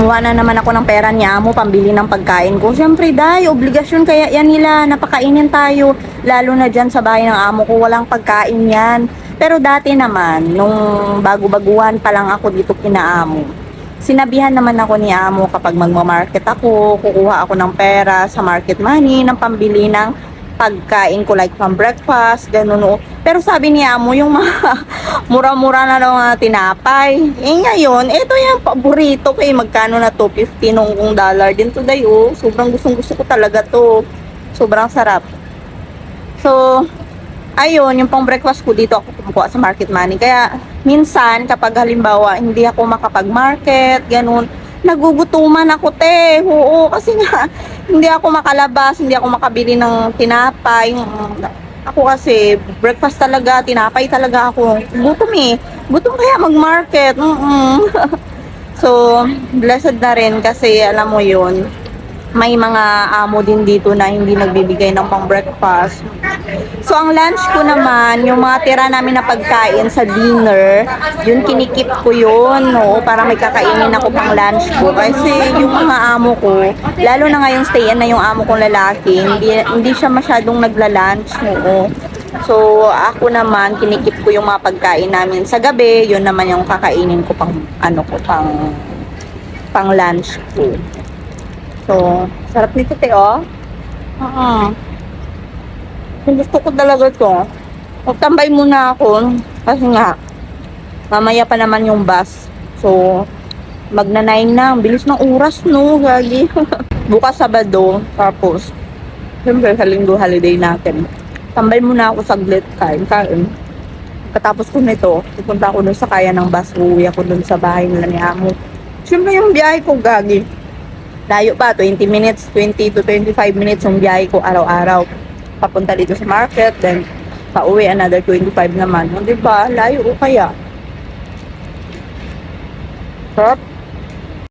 Kuha na naman ako ng pera niya mo pambili ng pagkain ko. Siyempre, day, obligasyon kaya yan nila. Napakainin tayo. Lalo na dyan sa bahay ng amo ko, walang pagkain yan. Pero dati naman, nung bago-baguhan pa lang ako dito kina amo, sinabihan naman ako ni amo kapag magmamarket ako, kukuha ako ng pera sa market money, ng pambili ng pagkain ko like from breakfast, ganun o. Pero sabi ni amo, yung mga mura-mura na lang mga tinapay. Eh ngayon, ito yung paborito ko eh. Magkano na to? 50 nung dollar din today oh. Sobrang gustong-gusto ko talaga to. Sobrang sarap. So, ayun, yung pang breakfast ko dito ako kumukuha sa market money. Kaya, minsan, kapag halimbawa, hindi ako makapag-market, ganun, nagugutuman ako, te. Oo, kasi nga, hindi ako makalabas, hindi ako makabili ng tinapay. Ako kasi, breakfast talaga, tinapay talaga ako. Gutom eh. Gutom kaya mag-market. So, blessed na rin kasi, alam mo yun, may mga amo din dito na hindi nagbibigay ng pang breakfast. So, ang lunch ko naman, yung mga tira namin na pagkain sa dinner, yun kinikip ko yun, no, para may kakainin ako pang lunch ko. Kasi yung mga amo ko, lalo na ngayong stay-in na yung amo kong lalaki, hindi siya masyadong nagla-lunch, no. So, ako naman, kinikip ko yung mga pagkain namin sa gabi, yun naman yung kakainin ko pang, pang lunch ko. So, sarap nito, te, oh. Gusto ko talaga to. Magtambay muna ako. Kasi nga, mamaya pa naman yung bus. So, magna-9 na. Ang bilis ng oras, no? Gagi. Bukas Sabado. Tapos, siyempre, sa linggo holiday natin. Tambay muna ako saglit. Kain. Katapos ko nito, pupunta ako dun sa kaya ng bus. Uuwi ako dun sa bahay nila ni amo. Siyempre, yung biyahe ko, gagi. Layo pa, 20 minutes, 20 to 25 minutes yung biyahe ko araw-araw. Papunta dito sa market, then pauwi another 25 naman. O, diba? Layo o kaya. Sarap.